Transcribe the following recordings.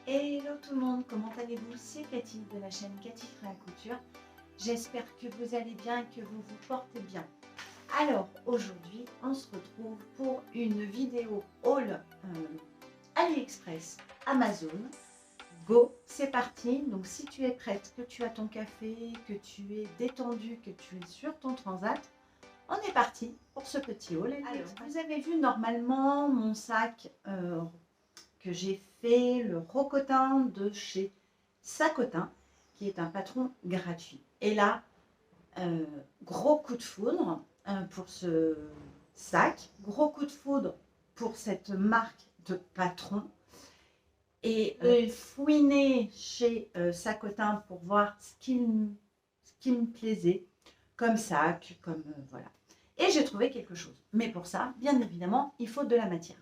Hello tout le monde, comment allez-vous? C'est Cathy de la chaîne Cathy Créa Couture. J'espère que vous allez bien et que vous vous portez bien. Alors aujourd'hui, on se retrouve pour une vidéo haul AliExpress Amazon. Go, c'est parti. Donc si tu es prête, que tu as ton café, que tu es détendu, que tu es sur ton transat, on est parti pour ce petit haul. Alors, vous avez vu normalement mon sac que j'ai fait, le Rocotin de chez Sacotin, qui est un patron gratuit. Et là, gros coup de foudre pour ce sac, gros coup de foudre pour cette marque de patron. Et fouiner chez Sacotin pour voir ce qui me plaisait, comme sac, comme voilà. Et j'ai trouvé quelque chose. Mais pour ça, bien évidemment, il faut de la matière.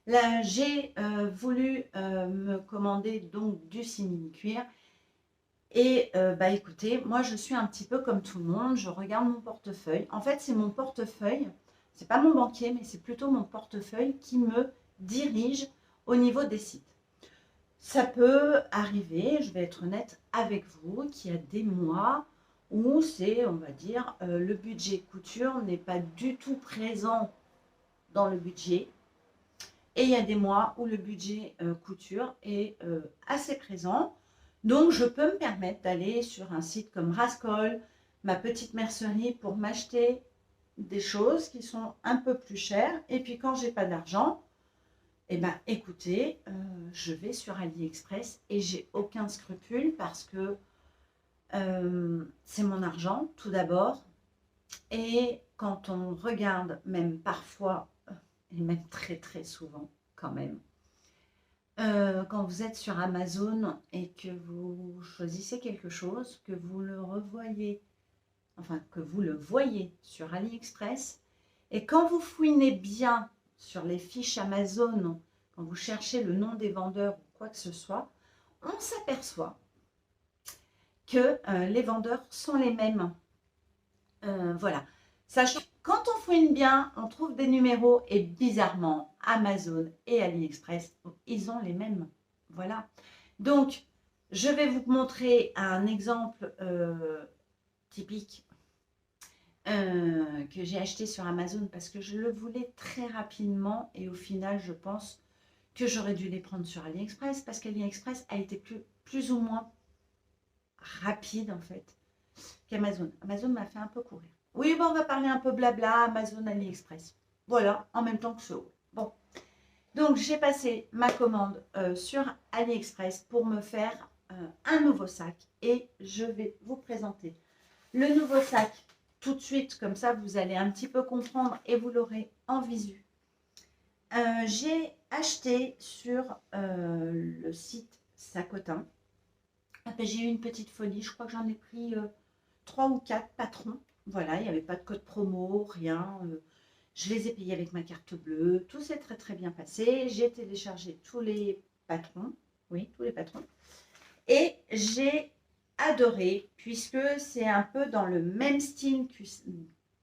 Là, j'ai voulu me commander donc du simili-cuir. Et écoutez, moi je suis un petit peu comme tout le monde, je regarde mon portefeuille. En fait, c'est mon portefeuille, c'est pas mon banquier, mais c'est plutôt mon portefeuille qui me dirige au niveau des sites. Ça peut arriver, je vais être honnête avec vous, qu'il y a des mois où c'est, on va dire, le budget couture n'est pas du tout présent dans le budget. Et il y a des mois où le budget couture est assez présent. Donc, je peux me permettre d'aller sur un site comme Rascol, ma petite mercerie, pour m'acheter des choses qui sont un peu plus chères. Et puis, quand j'ai pas d'argent, eh ben, écoutez, je vais sur AliExpress et j'ai aucun scrupule parce que c'est mon argent, tout d'abord. Et quand on regarde, même parfois, et même très très souvent quand même, quand vous êtes sur Amazon et que vous choisissez quelque chose, que vous le revoyez, enfin que vous le voyez sur AliExpress, et quand vous fouinez bien sur les fiches Amazon, quand vous cherchez le nom des vendeurs ou quoi que ce soit, on s'aperçoit que les vendeurs sont les mêmes. Voilà. Sachant que quand on fouine bien, on trouve des numéros et bizarrement, Amazon et AliExpress, ils ont les mêmes. Voilà. Donc, je vais vous montrer un exemple typique que j'ai acheté sur Amazon parce que je le voulais très rapidement et au final, je pense que j'aurais dû les prendre sur AliExpress parce qu'AliExpress a été plus ou moins rapide en fait qu'Amazon. Amazon m'a fait un peu courir. Oui, bon, on va parler un peu blabla, Amazon, AliExpress. Voilà, en même temps que ce haut. Bon, donc j'ai passé ma commande sur AliExpress pour me faire un nouveau sac et je vais vous présenter le nouveau sac tout de suite, comme ça vous allez un petit peu comprendre et vous l'aurez en visu. J'ai acheté sur le site Sacotin. J'ai eu une petite folie, je crois que j'en ai pris 3 ou 4 patrons. Voilà, il n'y avait pas de code promo, rien. Je les ai payés avec ma carte bleue. Tout s'est très très bien passé. J'ai téléchargé tous les patrons. Oui, tous les patrons. Et j'ai adoré, puisque c'est un peu dans le même style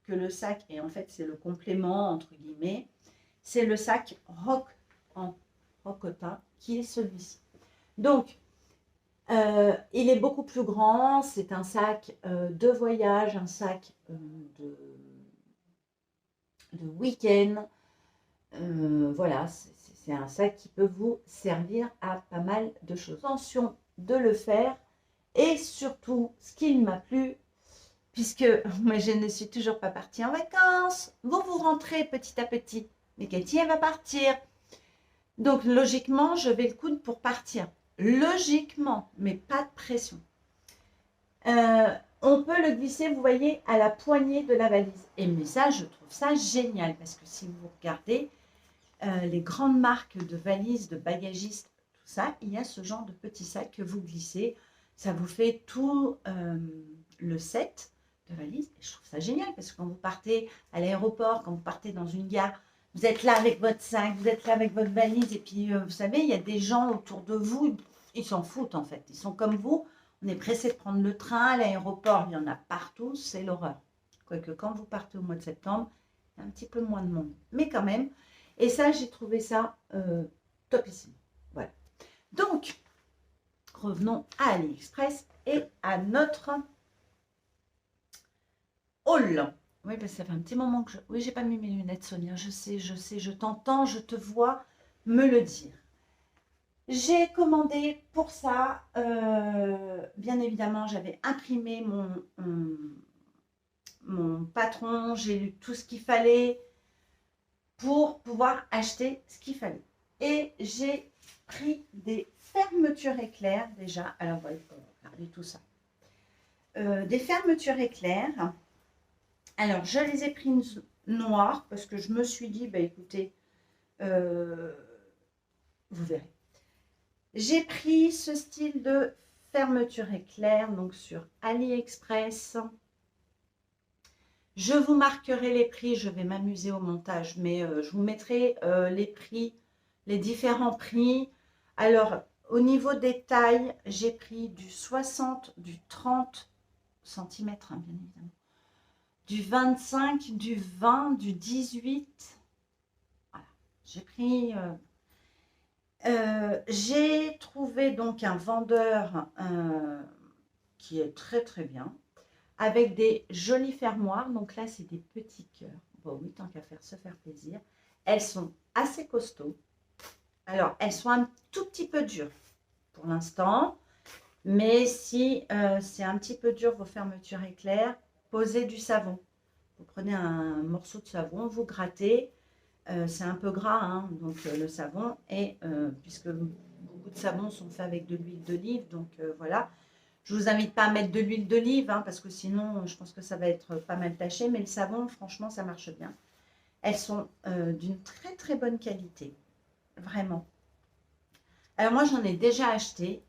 que le sac. Et en fait, c'est le complément, entre guillemets. C'est le sac Rock en Rocotin, qui est celui-ci. Donc, il est beaucoup plus grand, c'est un sac de voyage, un sac de week-end. Voilà, c'est un sac qui peut vous servir à pas mal de choses. Attention de le faire et surtout, ce qui m'a plu, puisque moi je ne suis toujours pas partie en vacances, vous rentrez petit à petit. Mais Cathy, elle va partir. Donc logiquement, je vais le coudre pour partir. Logiquement, mais pas de pression. On peut le glisser, vous voyez, à la poignée de la valise. Et mais ça, je trouve ça génial parce que si vous regardez les grandes marques de valises, de bagagistes, tout ça, il y a ce genre de petit sac que vous glissez. Ça vous fait tout le set de valises. Et je trouve ça génial parce que quand vous partez à l'aéroport, quand vous partez dans une gare, vous êtes là avec votre sac, vous êtes là avec votre valise. Et puis, vous savez, il y a des gens autour de vous, ils s'en foutent en fait. Ils sont comme vous. On est pressé de prendre le train, à l'aéroport, il y en a partout, c'est l'horreur. Quoique quand vous partez au mois de septembre, il y a un petit peu moins de monde. Mais quand même, et ça, j'ai trouvé ça topissime. Voilà. revenons à AliExpress et à notre haul. Oui, parce que ça fait un petit moment que je... Oui, j'ai pas mis mes lunettes, Sonia. Je sais, je t'entends, je te vois me le dire. J'ai commandé pour ça, bien évidemment, j'avais imprimé mon patron, j'ai lu tout ce qu'il fallait pour pouvoir acheter ce qu'il fallait. Et j'ai pris des fermetures éclairs déjà. Alors, on va regarder tout ça. Des fermetures éclairs. Alors, je les ai pris noires parce que je me suis dit, bah écoutez, vous verrez. J'ai pris ce style de fermeture éclair, donc sur AliExpress. Je vous marquerai les prix, je vais m'amuser au montage, mais je vous mettrai les prix, les différents prix. Alors, au niveau des tailles, j'ai pris du 60, du 30 cm, hein, bien évidemment, du 25, du 20, du 18. Voilà, j'ai pris... j'ai trouvé donc un vendeur qui est très très bien, avec des jolies fermoirs. Donc là, c'est des petits cœurs. Bon, oui, tant qu'à faire, se faire plaisir. Elles sont assez costauds. Alors, elles sont un tout petit peu dures pour l'instant. Mais si c'est un petit peu dur, vos fermetures éclairs, posez du savon. Vous prenez un morceau de savon, vous grattez. C'est un peu gras, hein, donc le savon. Et puisque beaucoup de savons sont faits avec de l'huile d'olive, donc voilà. Je ne vous invite pas à mettre de l'huile d'olive, hein, parce que sinon, je pense que ça va être pas mal taché. Mais le savon, franchement, ça marche bien. Elles sont d'une très, très bonne qualité. Vraiment. Alors, moi, j'en ai déjà acheté.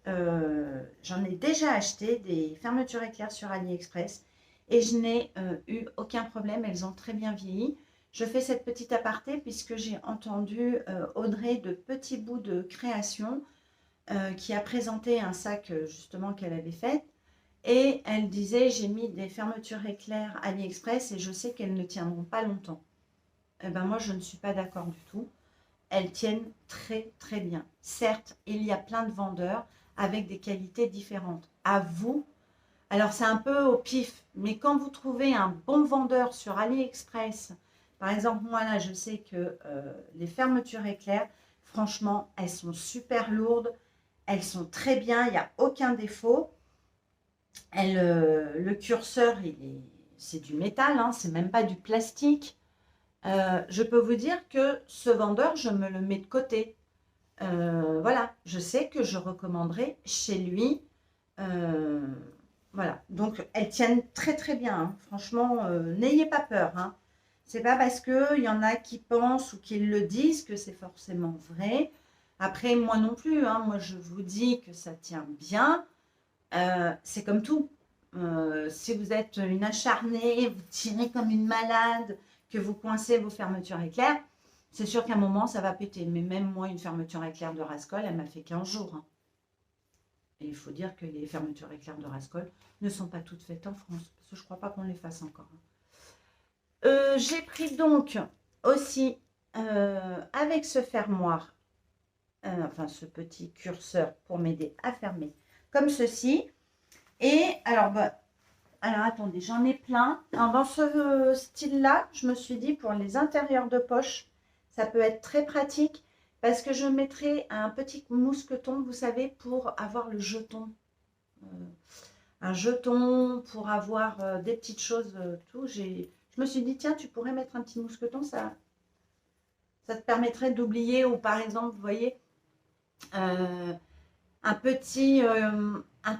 Des fermetures éclairs sur AliExpress. Et je n'ai eu aucun problème. Elles ont très bien vieilli. Je fais cette petite aparté puisque j'ai entendu Audrey de Petits Bouts de Création qui a présenté un sac justement qu'elle avait fait. Et elle disait, j'ai mis des fermetures éclairs AliExpress et je sais qu'elles ne tiendront pas longtemps. Eh ben moi, je ne suis pas d'accord du tout. Elles tiennent très très bien. Certes, il y a plein de vendeurs avec des qualités différentes. À vous, alors c'est un peu au pif, mais quand vous trouvez un bon vendeur sur AliExpress, par exemple, moi là, je sais que les fermetures éclairs, franchement, elles sont super lourdes. Elles sont très bien, il n'y a aucun défaut. Le curseur, c'est du métal, hein, c'est même pas du plastique. Je peux vous dire que ce vendeur, je me le mets de côté. Voilà, je sais que je recommanderai chez lui. Voilà, donc elles tiennent très très bien. Hein. Franchement, n'ayez pas peur. Hein. C'est pas parce qu'il y en a qui pensent ou qui le disent que c'est forcément vrai. Après, moi non plus. Hein, moi, je vous dis que ça tient bien. C'est comme tout. Si vous êtes une acharnée, vous tirez comme une malade, que vous coincez vos fermetures éclairs, c'est sûr qu'à un moment, ça va péter. Mais même moi, une fermeture éclair de Rascol, elle m'a fait 15 jours. Hein. Et il faut dire que les fermetures éclair de Rascol ne sont pas toutes faites en France. Parce que je ne crois pas qu'on les fasse encore. J'ai pris donc aussi, avec ce fermoir, enfin ce petit curseur pour m'aider à fermer, comme ceci. Et alors, alors attendez, j'en ai plein. Alors, dans ce style-là, je me suis dit pour les intérieurs de poche, ça peut être très pratique parce que je mettrai un petit mousqueton, vous savez, pour avoir le jeton. Un jeton, pour avoir des petites choses, tout. Je me suis dit, tiens, tu pourrais mettre un petit mousqueton, ça te permettrait d'oublier, ou par exemple, vous voyez, un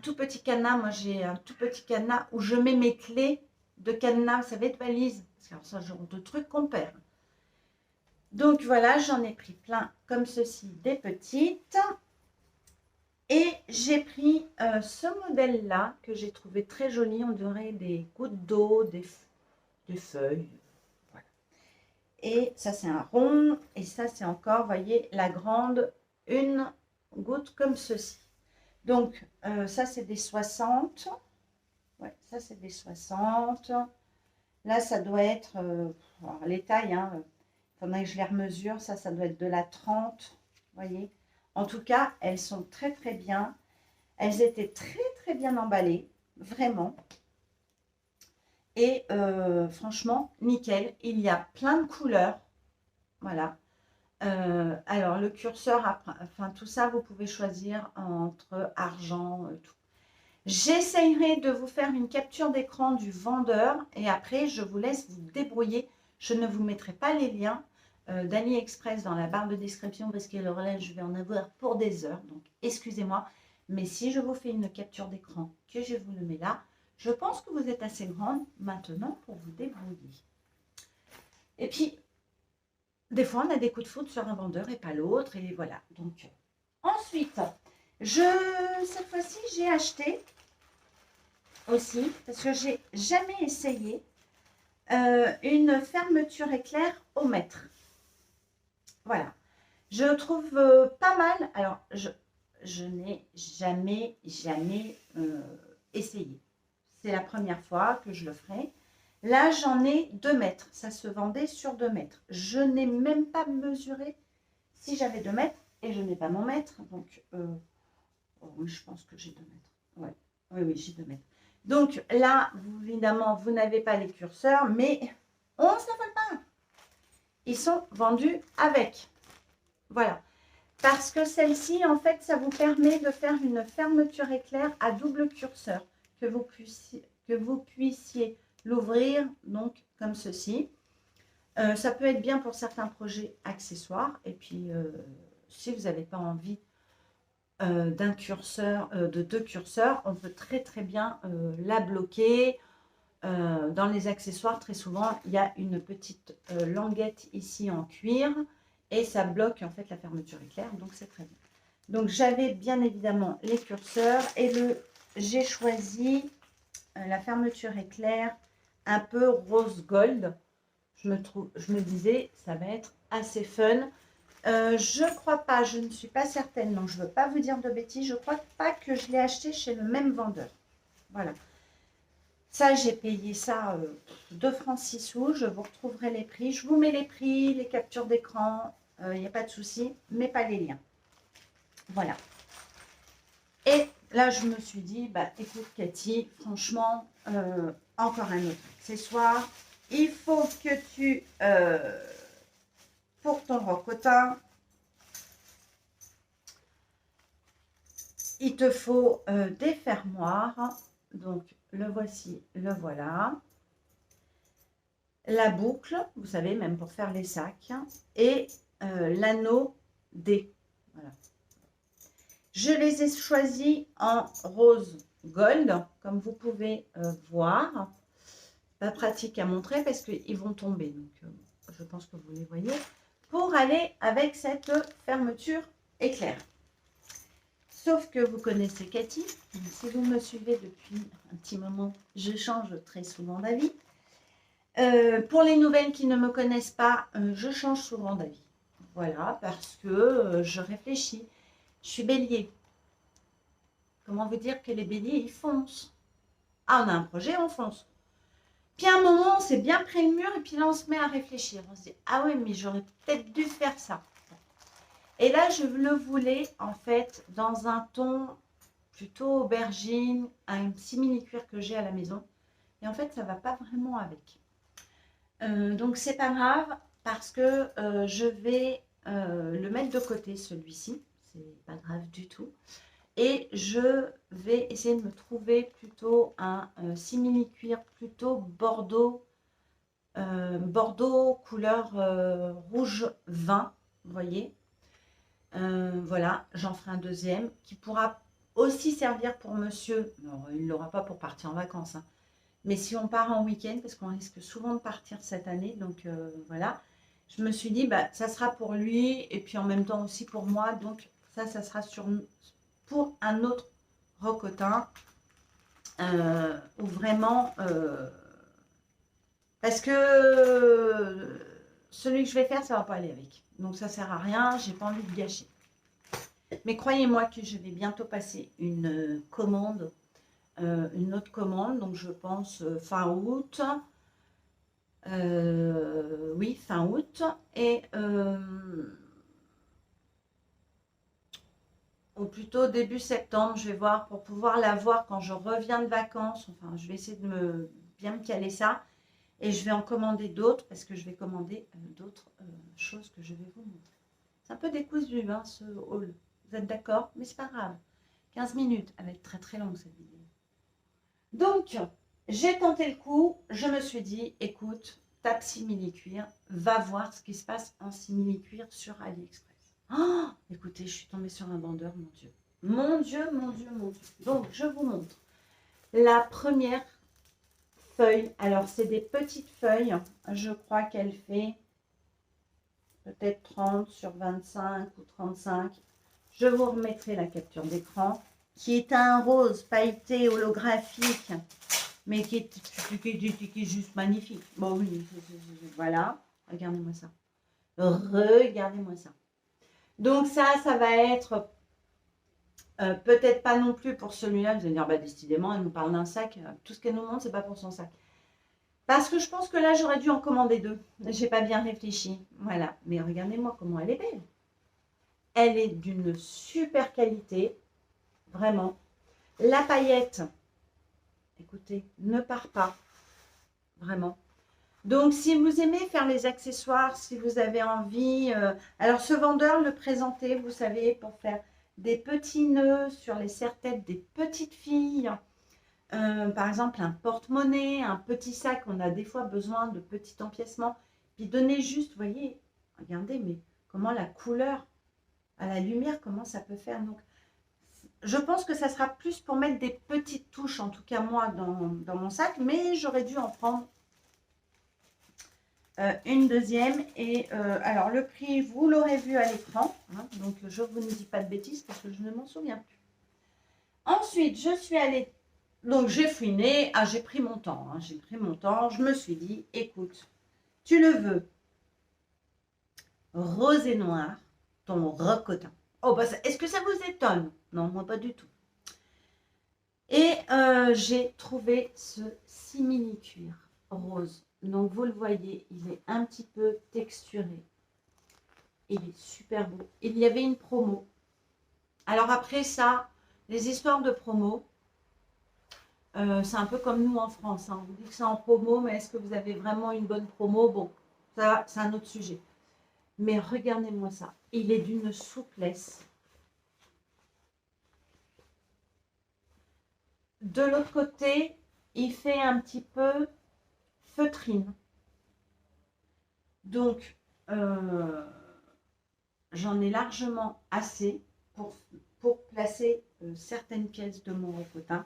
tout petit cadenas. Moi, j'ai un tout petit cadenas où je mets mes clés de cadenas, vous savez, de valise. C'est ça, genre de trucs qu'on perd. Donc voilà, j'en ai pris plein comme ceci, des petites. Et j'ai pris ce modèle-là que j'ai trouvé très joli. On dirait des gouttes d'eau, des feuilles. Voilà. Et ça, c'est un rond. Et ça, c'est encore, vous voyez, la grande, une goutte comme ceci. Donc, ça, c'est des 60. Ouais, ça, c'est des 60. Là, ça doit être, alors, les tailles, hein, il faudrait que je les remesure. Ça doit être de la 30. Vous voyez. En tout cas, elles sont très, très bien. Elles étaient très très bien emballées, vraiment. Et franchement, nickel. Il y a plein de couleurs. Voilà. Alors, le curseur, enfin tout ça, vous pouvez choisir entre argent, tout. J'essayerai de vous faire une capture d'écran du vendeur et après, je vous laisse vous débrouiller. Je ne vous mettrai pas les liens d'AliExpress dans la barre de description parce que alors là, je vais en avoir pour des heures. Donc, excusez-moi. Mais si je vous fais une capture d'écran, que je vous le mets là, je pense que vous êtes assez grande maintenant pour vous débrouiller. Et puis, des fois, on a des coups de foudre sur un vendeur et pas l'autre. Et voilà. Donc, ensuite, cette fois-ci, j'ai acheté aussi, parce que j'ai jamais essayé, une fermeture éclair au mètre. Voilà. Je trouve pas mal. Alors, je n'ai jamais essayé. C'est la première fois que je le ferai. Là, j'en ai 2 mètres. Ça se vendait sur 2 mètres. Je n'ai même pas mesuré si j'avais 2 mètres et je n'ai pas mon mètre. Donc, oui, je pense que j'ai 2 mètres. Ouais. Oui, j'ai 2 mètres. Donc là, évidemment, vous n'avez pas les curseurs, mais on ne s'affole pas. Ils sont vendus avec. Voilà. Parce que celle-ci, en fait, ça vous permet de faire une fermeture éclair à double curseur. Que vous puissiez l'ouvrir, donc, comme ceci. Ça peut être bien pour certains projets accessoires. Et puis, si vous n'avez pas envie d'un curseur, de 2 curseurs, on peut très très bien la bloquer. Dans les accessoires, très souvent, il y a une petite languette ici en cuir et ça bloque en fait la fermeture éclair, donc c'est très bien. Donc j'avais bien évidemment les curseurs et j'ai choisi la fermeture éclair un peu rose gold. Je me disais, ça va être assez fun. Je crois pas, je ne suis pas certaine, donc je ne veux pas vous dire de bêtises. Je crois pas que je l'ai acheté chez le même vendeur. Voilà. Ça, j'ai payé ça 2 francs 6 sous. Je vous retrouverai les prix. Je vous mets les prix, les captures d'écran. Il n'y a pas de souci, mais pas les liens. Voilà. Et là, je me suis dit, bah, écoute Cathy, franchement, encore un autre accessoire. Il faut que tu, pour ton rocotin, il te faut des fermoirs. Donc, le voici, le voilà. La boucle, vous savez, même pour faire les sacs. Et l'anneau D. Voilà. Je les ai choisis en rose gold, comme vous pouvez voir. Pas pratique à montrer parce qu'ils vont tomber. Donc, je pense que vous les voyez. Pour aller avec cette fermeture éclair. Sauf que vous connaissez Cathy. Si vous me suivez depuis un petit moment, je change très souvent d'avis. Pour les nouvelles qui ne me connaissent pas, je change souvent d'avis. Voilà, parce que je réfléchis. Je suis bélier. Comment vous dire que les béliers, ils foncent? Ah, on a un projet, on fonce. Puis à un moment, on s'est bien pris le mur et puis là, on se met à réfléchir. On se dit, ah oui, mais j'aurais peut-être dû faire ça. Et là, je le voulais, en fait, dans un ton plutôt aubergine, un simili-cuir que j'ai à la maison. Et en fait, ça ne va pas vraiment avec. Donc, c'est pas grave parce que je vais le mettre de côté, celui-ci. C'est pas grave du tout. Et je vais essayer de me trouver plutôt un simili-cuir, plutôt bordeaux, bordeaux couleur rouge vin, vous voyez. Voilà, j'en ferai un deuxième qui pourra aussi servir pour monsieur. Alors, il ne l'aura pas pour partir en vacances, hein. Mais si on part en week-end, parce qu'on risque souvent de partir cette année, donc voilà, je me suis dit, bah, ça sera pour lui et puis en même temps aussi pour moi. Donc ça sera pour un autre rocotin ou vraiment parce que celui que je vais faire, ça va pas aller avec. Donc ça sert à rien, j'ai pas envie de gâcher. Mais croyez-moi que je vais bientôt passer une commande, une autre commande, donc je pense fin août. Oui, fin août. Et ou plutôt début septembre, je vais voir, pour pouvoir la voir quand je reviens de vacances. Enfin, je vais essayer de bien me caler ça. Et je vais en commander d'autres, parce que je vais commander d'autres choses que je vais vous montrer. C'est un peu décousu, hein, ce haul. Vous êtes d'accord? Mais c'est pas grave. 15 minutes, elle va être très très longue cette vidéo. Donc, j'ai tenté le coup. Je me suis dit, écoute, tape simili-cuir, va voir ce qui se passe en simili-cuir sur AliExpress. Oh, écoutez, je suis tombée sur un vendeur, mon Dieu. Mon Dieu, mon Dieu, mon Dieu. Donc, je vous montre. La première feuille, alors c'est des petites feuilles. Je crois qu'elle fait peut-être 30 sur 25 ou 35. Je vous remettrai la capture d'écran, qui est un rose pailleté holographique, mais qui est juste magnifique. Bon, oui, voilà. Regardez-moi ça. Regardez-moi ça. Donc ça va être peut-être pas non plus pour celui-là. Vous allez dire, bah, décidément, elle nous parle d'un sac. Tout ce qu'elle nous montre, c'est pas pour son sac. Parce que je pense que là, j'aurais dû en commander 2. J'ai pas bien réfléchi. Voilà. Mais regardez-moi comment elle est belle. Elle est d'une super qualité. Vraiment. La paillette, écoutez, ne part pas. Vraiment. Donc, si vous aimez faire les accessoires, si vous avez envie... alors, ce vendeur le présentait, vous savez, pour faire des petits nœuds sur les serre-têtes des petites filles. Par exemple, un porte-monnaie, un petit sac. On a des fois besoin de petits empiècements. Puis, donner juste, vous voyez, regardez, mais comment la couleur, à la lumière, comment ça peut faire. Donc, je pense que ça sera plus pour mettre des petites touches, en tout cas moi, dans mon sac. Mais j'aurais dû en prendre une deuxième. Et alors, le prix, vous l'aurez vu à l'écran. Hein, donc, je ne vous dis pas de bêtises parce que je ne m'en souviens plus. Ensuite, je suis allée... Donc, j'ai fouiné. Ah, j'ai pris mon temps. Hein, j'ai pris mon temps. Je me suis dit, écoute, tu le veux rose et noir, ton rocotin. Oh, bah, est-ce que ça vous étonne? Non, moi, pas du tout. Et j'ai trouvé ce simili-cuir rose. Donc, vous le voyez, il est un petit peu texturé. Il est super beau. Il y avait une promo. Alors après ça, les histoires de promo, c'est un peu comme nous en France. Hein. On vous dit que c'est en promo, mais est-ce que vous avez vraiment une bonne promo? Bon, ça, c'est un autre sujet. Mais regardez-moi ça. Il est d'une souplesse. De l'autre côté, il fait un petit peu feutrine. Donc, j'en ai largement assez pour placer certaines pièces de mon rocotin.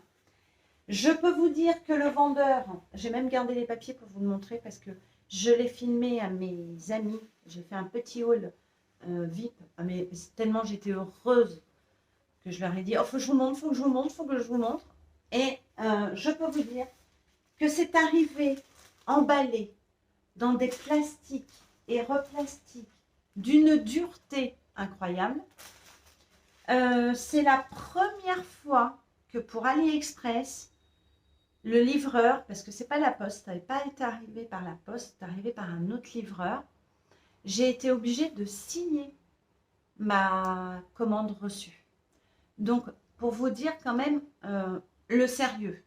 Je peux vous dire que le vendeur, j'ai même gardé les papiers pour vous le montrer parce que je l'ai filmé à mes amis. J'ai fait un petit haul VIP, mais tellement j'étais heureuse que je leur ai dit, oh, faut que je vous montre, faut que je vous montre, faut que je vous montre. Et je peux vous dire que c'est arrivé emballé dans des plastiques et replastiques d'une dureté incroyable. C'est la première fois que pour AliExpress, le livreur, parce que c'est pas la poste, ça n'avait pas été arrivé par la poste, c'est arrivé par un autre livreur, j'ai été obligée de signer ma commande reçue. Donc, pour vous dire quand même le sérieux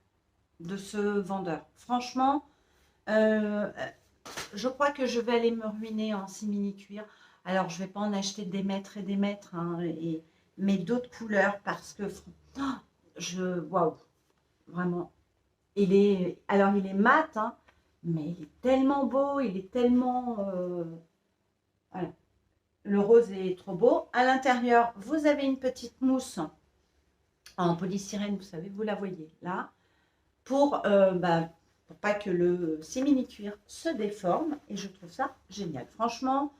de ce vendeur. Franchement, je crois que je vais aller me ruiner en simili-cuir. Alors, je ne vais pas en acheter des mètres et des mètres, hein, mais d'autres couleurs parce que, waouh, vraiment. Alors, il est mat, hein, mais il est tellement beau, il est tellement... voilà. Le rose est trop beau. À l'intérieur, vous avez une petite mousse en polystyrène, vous savez, vous la voyez là, pour pas que le simili-cuir se déforme. Et je trouve ça génial. Franchement,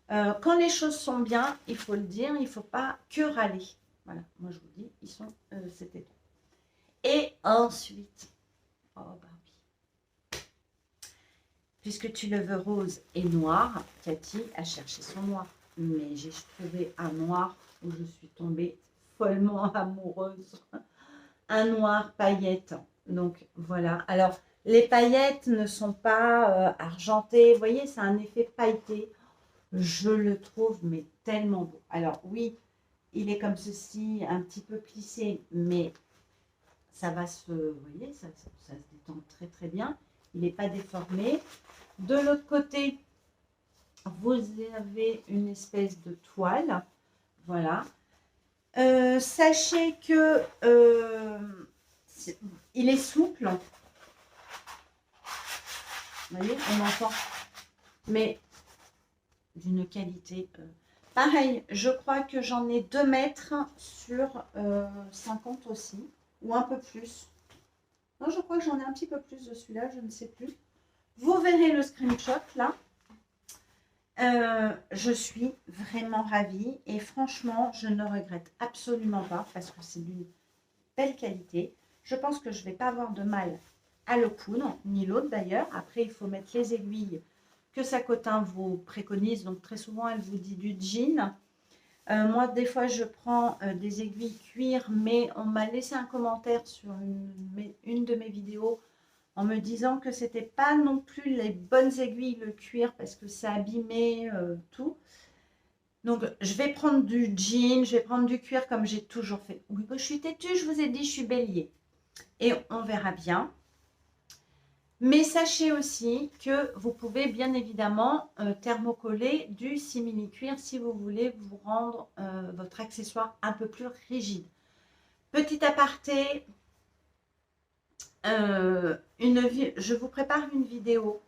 quand les choses sont bien, il faut le dire, il ne faut pas que râler. Voilà, moi je vous dis, ils sont, c'était tout. Et ensuite, oh Barbie, puisque tu le veux rose et noir, Cathy a cherché son noir. Mais j'ai trouvé un noir où je suis tombée follement amoureuse. Un noir paillette. Donc voilà. Alors, les paillettes ne sont pas argentées. Vous voyez, c'est un effet pailleté. Je le trouve mais tellement beau. Alors oui, il est comme ceci, un petit peu plissé, mais ça va se, vous voyez, ça se détend très très bien. Il n'est pas déformé. De l'autre côté, vous avez une espèce de toile. Voilà. Sachez que il est souple. Vous voyez, on entend. Mais d'une qualité. Pareil, je crois que j'en ai 2 mètres sur 50 aussi. Ou un peu plus. Non, je crois que j'en ai un petit peu plus de celui-là, je ne sais plus. Vous verrez le screenshot là. Je suis vraiment ravie et franchement, je ne regrette absolument pas parce que c'est d'une belle qualité. Je pense que je ne vais pas avoir de mal à le coudre, ni l'autre d'ailleurs. Après, il faut mettre les aiguilles que Sacotin vous préconise. Donc, très souvent, elle vous dit du jean. Moi, des fois, je prends des aiguilles cuir, mais on m'a laissé un commentaire sur une de mes vidéos en me disant que c'était pas non plus les bonnes aiguilles le cuir parce que ça abîmait tout. Donc, je vais prendre du jean, je vais prendre du cuir comme j'ai toujours fait. Oui, je suis têtue, je vous ai dit, je suis bélier. Et on verra bien. Mais sachez aussi que vous pouvez bien évidemment thermocoller du simili-cuir si vous voulez vous rendre votre accessoire un peu plus rigide. Petit aparté, je vous prépare une vidéo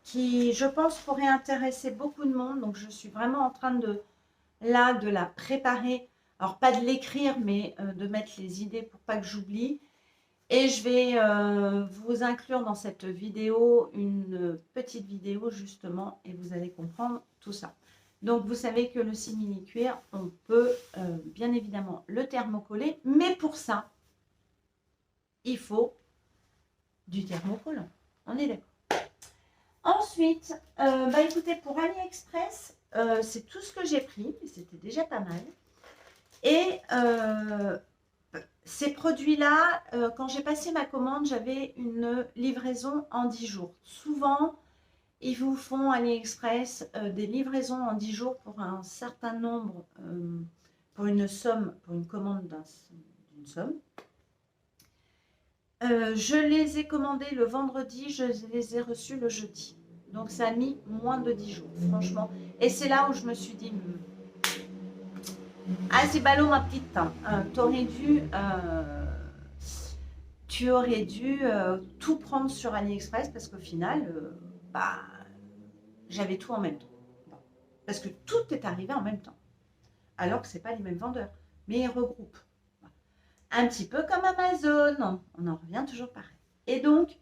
qui, je pense, pourrait intéresser beaucoup de monde. Donc, je suis vraiment en train de la préparer. Alors, pas de l'écrire, mais de mettre les idées pour pas que j'oublie. Et je vais vous inclure dans cette vidéo une petite vidéo justement et vous allez comprendre tout ça. Donc, vous savez que le simili-cuir, on peut bien évidemment le thermocoller, mais pour ça, il faut du thermocollant. On est d'accord. Ensuite, écoutez, pour AliExpress, c'est tout ce que j'ai pris. C'était déjà pas mal. Et ces produits-là, quand j'ai passé ma commande, j'avais une livraison en 10 jours. Souvent, ils vous font AliExpress des livraisons en 10 jours pour un certain nombre, pour une somme, pour une commande d'une somme. Je les ai commandés le vendredi, je les ai reçus le jeudi. Donc ça a mis moins de 10 jours, franchement. Et c'est là où je me suis dit, ah c'est ballot ma petite, tu aurais dû tout prendre sur AliExpress parce qu'au final, j'avais tout en même temps. Bon. Parce que tout est arrivé en même temps. Alors que ce n'est pas les mêmes vendeurs, mais ils regroupent. Un petit peu comme Amazon, on en revient toujours pareil. Et donc,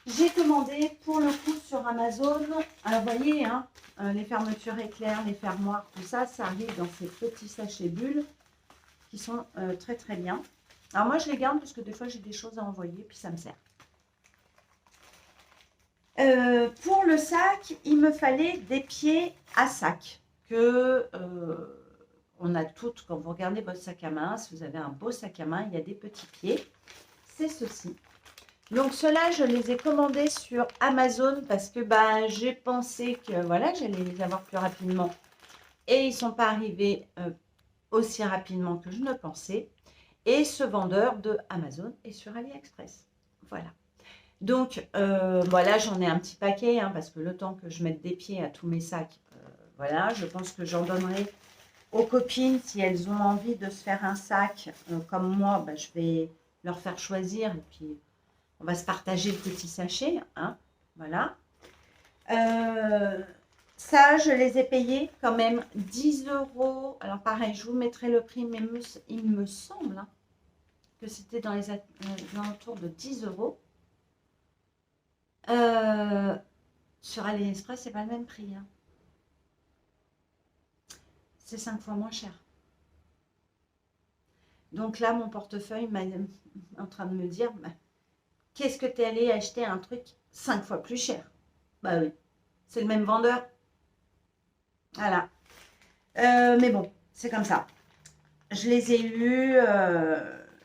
j'ai commandé pour le coup sur Amazon, alors vous voyez, hein, les fermetures éclairs, les fermoirs, tout ça, ça arrive dans ces petits sachets bulles qui sont très très bien. Alors moi je les garde parce que des fois j'ai des choses à envoyer, puis ça me sert. Pour le sac, il me fallait des pieds à sac que on a toutes. Quand vous regardez votre sac à main, si vous avez un beau sac à main, il y a des petits pieds. C'est ceci. Donc ceux-là, je les ai commandés sur Amazon parce que j'ai pensé que voilà, j'allais les avoir plus rapidement. Et ils ne sont pas arrivés aussi rapidement que je ne pensais. Et ce vendeur de Amazon est sur AliExpress. Voilà. Donc, voilà, j'en ai un petit paquet, hein, parce que le temps que je mette des pieds à tous mes sacs, voilà, je pense que j'en donnerai aux copines si elles ont envie de se faire un sac comme moi, je vais leur faire choisir et puis on va se partager le petit sachet, hein, voilà. Ça, je les ai payés quand même 10 €. Alors pareil, je vous mettrai le prix, mais il me semble hein, que c'était dans les alentours de 10 €. Sur AliExpress, c'est pas le même prix. Hein. C'est 5 fois moins cher. Donc là, mon portefeuille est en train de me dire, qu'est-ce que tu es allé acheter un truc 5 fois plus cher? Bah oui, c'est le même vendeur. Voilà. Mais bon, c'est comme ça. Je les ai eus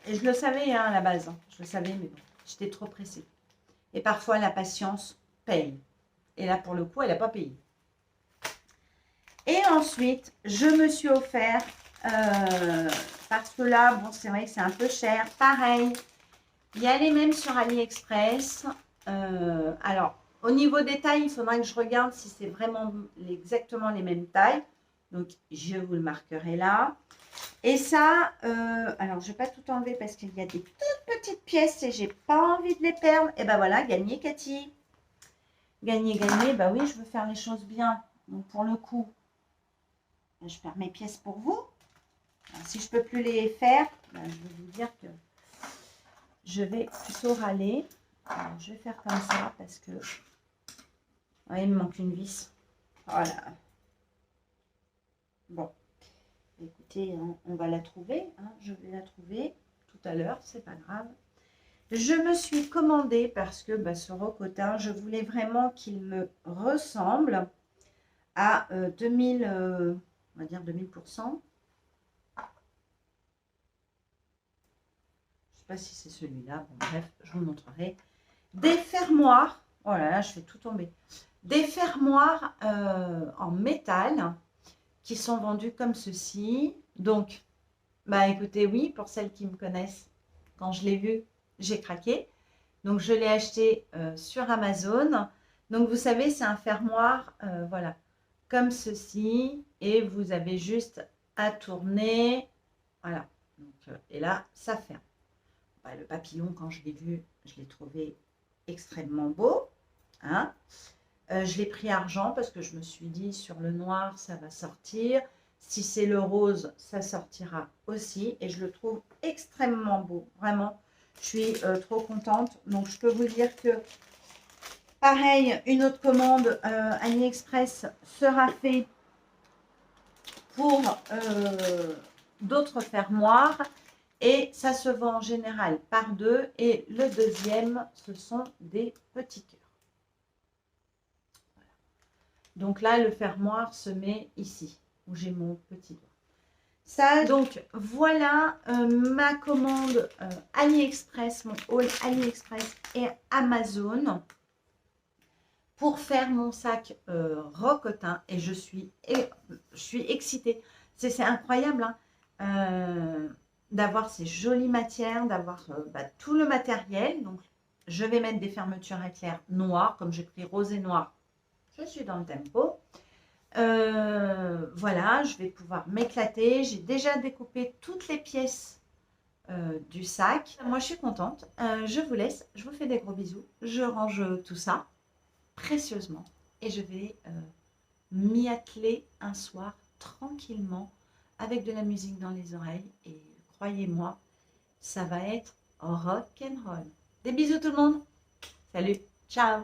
et je le savais hein, à la base. Hein. Je le savais, mais bon, j'étais trop pressée. Et parfois, la patience paye. Et là, pour le coup, elle n'a pas payé. Et ensuite, je me suis offert, parce que là, bon, c'est vrai que c'est un peu cher. Pareil, il y a les mêmes sur AliExpress. Alors, au niveau des tailles, il faudra que je regarde si c'est vraiment exactement les mêmes tailles. Donc, je vous le marquerai là. Et ça, alors je ne vais pas tout enlever parce qu'il y a des toutes petites pièces et j'ai pas envie de les perdre. Et ben voilà, gagné Cathy. Gagné, gagné. Bah oui, je veux faire les choses bien. Donc pour le coup, je perds mes pièces pour vous. Alors, si je ne peux plus les faire, ben, je vais vous dire que je vais plutôt râler. Alors, je vais faire comme ça parce que ouais, il me manque une vis. Voilà. Bon. Écoutez, on va la trouver. Hein, je vais la trouver tout à l'heure, c'est pas grave. Je me suis commandé parce que bah, ce rocotin, je voulais vraiment qu'il me ressemble à 2000, on va dire 2000%. Je ne sais pas si c'est celui-là. Bon, bref, je vous montrerai. Des fermoirs. Oh là là, je fais tout tomber. Des fermoirs en métal qui sont vendus comme ceci. Donc, bah écoutez, oui, pour celles qui me connaissent, quand je l'ai vu, j'ai craqué. Donc, je l'ai acheté sur Amazon. Donc, vous savez, c'est un fermoir, voilà, comme ceci. Et vous avez juste à tourner. Voilà. Donc, et là, ça ferme. Bah, le papillon, quand je l'ai vu, je l'ai trouvé extrêmement beau. Hein. Je l'ai pris argent parce que je me suis dit, sur le noir, ça va sortir. Si c'est le rose, ça sortira aussi. Et je le trouve extrêmement beau. Vraiment, je suis trop contente. Donc, je peux vous dire que, pareil, une autre commande AliExpress sera faite pour d'autres fermoirs. Et ça se vend en général par deux. Et le deuxième, ce sont des petits cœurs. Voilà. Donc là, le fermoir se met ici, où j'ai mon petit doigt. Ça, donc voilà ma commande AliExpress, mon haul AliExpress et Amazon pour faire mon sac rocotin. Et je suis excitée. C'est incroyable hein, d'avoir ces jolies matières, d'avoir bah, tout le matériel. Donc, je vais mettre des fermetures éclairs noires, comme j'ai pris rose et noir. Je suis dans le tempo. Voilà, je vais pouvoir m'éclater. J'ai déjà découpé toutes les pièces du sac. Moi, je suis contente. Je vous laisse. Je vous fais des gros bisous. Je range tout ça précieusement et je vais m'y atteler un soir tranquillement avec de la musique dans les oreilles et croyez-moi, ça va être rock and roll. Des bisous tout le monde. Salut, ciao.